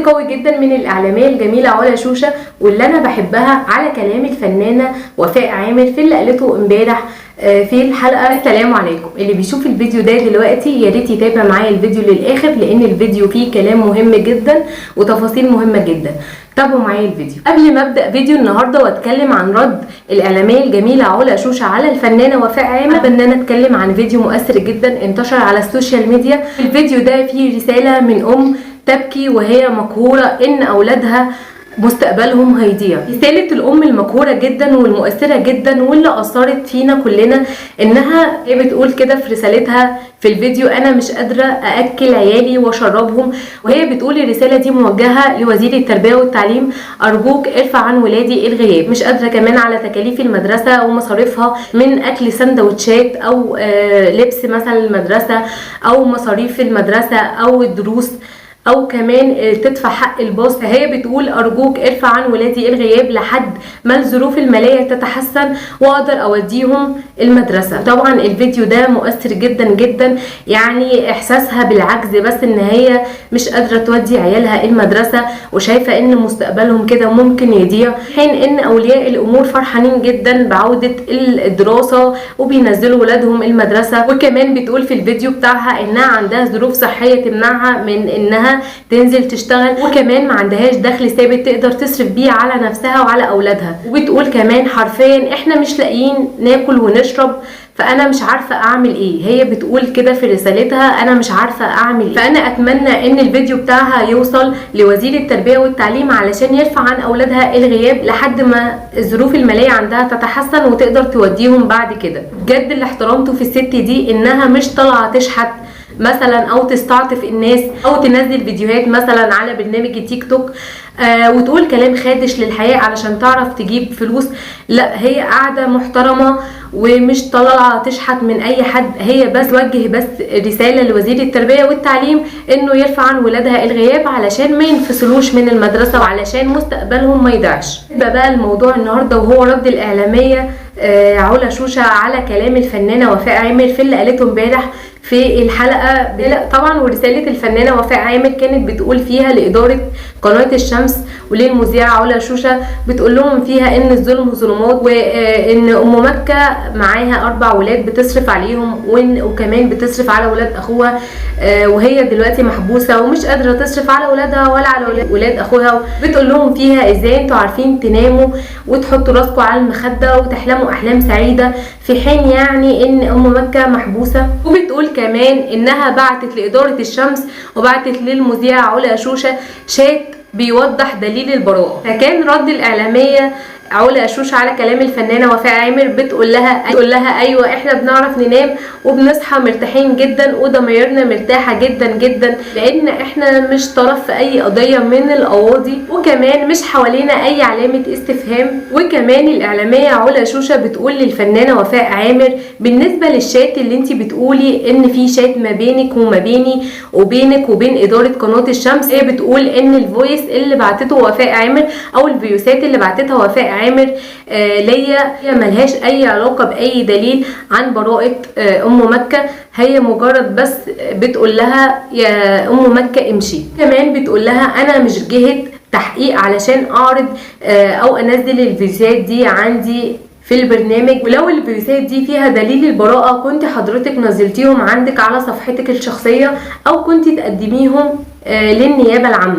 قوي جدا من الاعلاميه الجميله علا شوشه، واللي انا بحبها على كلام الفنانه وفاء عامر في اللي قالته امبارح في الحلقه. السلام عليكم. اللي بيشوف الفيديو ده دلوقتي يا ريت يتابع معايا الفيديو للاخر، لان الفيديو فيه كلام مهم جدا وتفاصيل مهمه جدا. تابعوا معايا الفيديو. قبل ما ابدا فيديو النهارده واتكلم عن رد الاعلاميه الجميله علا شوشه على الفنانه وفاء عامر، ان انا اتكلم عن فيديو مؤثر جدا انتشر على السوشيال ميديا. الفيديو ده فيه رساله من تبكي وهي مقهوره ان اولادها مستقبلهم هيضيع. رسالة الأم المقهورة جدا والمؤثرة جدا واللي أثرت فينا كلنا، إنها هي بتقول كده في رسالتها في الفيديو: أنا مش قادرة أأكل عيالي وأشربهم. وهي بتقول الرسالة دي موجهة لوزير التربية والتعليم: أرجوك ارفع عن ولادي الغياب. مش قادرة كمان على تكاليف المدرسة ومصاريفها من أكل سندوتشات أو لبس مثلا المدرسة أو مصاريف المدرسة أو الدروس او كمان تدفع حق الباص. فهي بتقول: ارجوك ارفع عن ولادي الغياب لحد ما الظروف الماليه تتحسن واقدر اوديهم المدرسه. طبعا الفيديو ده مؤثر جدا جدا، يعني احساسها بالعجز بس ان هي مش قادره تودي عيالها المدرسه وشايفه ان مستقبلهم كده ممكن يضيع، حين ان اولياء الامور فرحانين جدا بعوده الدراسه وبينزلوا ولادهم المدرسه. وكمان بتقول في الفيديو بتاعها انها عندها ظروف صحيه تمنعها من انها تنزل تشتغل، وكمان ما عندهاش دخل ثابت تقدر تصرف بيه على نفسها وعلى اولادها. وبتقول كمان حرفيا احنا مش لاقيين ناكل ونشرب، فانا مش عارفه اعمل ايه. هي بتقول كده في رسالتها: انا مش عارفه اعمل ايه. فانا اتمنى ان الفيديو بتاعها يوصل لوزير التربيه والتعليم علشان يرفع عن اولادها الغياب لحد ما الظروف الماليه عندها تتحسن وتقدر توديهم بعد كده. بجد اللي احترمته في الست دي انها مش طالعه تشحت مثلا او تستعطف الناس او تنزل فيديوهات مثلا على برنامج التيك توك وتقول كلام خادش للحياة علشان تعرف تجيب فلوس. لا، هي قاعدة محترمة ومش طالعة تشحت من اي حد. هي بس توجه بس رسالة لوزير التربية والتعليم انه يرفع عن ولادها الغياب علشان ما ينفصلوش من المدرسة وعلشان مستقبلهم ما يضيعش. بقى الموضوع النهاردة وهو رد الاعلامية علا شوشة على كلام الفنانة وفاء عامر في اللي قالته امبارح في الحلقة. طبعا ورسالة الفنانة وفاء عامر كانت بتقول فيها لإدارة قناة الشمس وللمذيعة علا شوشة، بتقول لهم فيها ان الظلم ظلمات، وان ام مكة معاها 4 ولاد بتصرف عليهم وكمان بتصرف على ولاد اخوها، وهي دلوقتي محبوسة ومش قادرة تصرف على ولادها ولا على ولاد اخوها. بتقول لهم فيها: ازاي انتوا عارفين تناموا وتحطوا راسكم على المخدة وتحلموا احلام سعيدة في حين يعني ان ام مكة محبوسة. وبتقول كمان انها بعتت لإدارة الشمس وبعتت للمذيعة علا شوشة شات بيوضح دليل البراءة. فكان رد الإعلامية علا شوشة على كلام الفنانة وفاء عامر بتقول لها: ايوه احنا بنعرف ننام وبنصحى مرتاحين جدا وضميرنا مرتاحة جدا جدا، لان احنا مش طرف في اي قضية من القواضي، وكمان مش حوالينا اي علامة استفهام. وكمان الاعلامية علا شوشة بتقول للفنانة وفاء عامر: بالنسبة للشات اللي انت بتقولي ان في شات ما بينك وما بيني وبينك وبين ادارة قناة الشمس، هي بتقول ان الفويس اللي بعتته وفاء عامر او الفيوسات اللي بعتتها وفاء عامر ليا ملهاش اي علاقة باي دليل عن براءة ام مكة. هي مجرد بس بتقول لها: يا ام مكة امشي. كمان بتقول لها: انا مش جهة تحقيق علشان اعرض او انزل الفيديوهات دي عندي في البرنامج، ولو الفيديوهات دي فيها دليل البراءة كنت حضرتك نزلتيهم عندك على صفحتك الشخصية او كنت تقدميهم للنيابة العامة.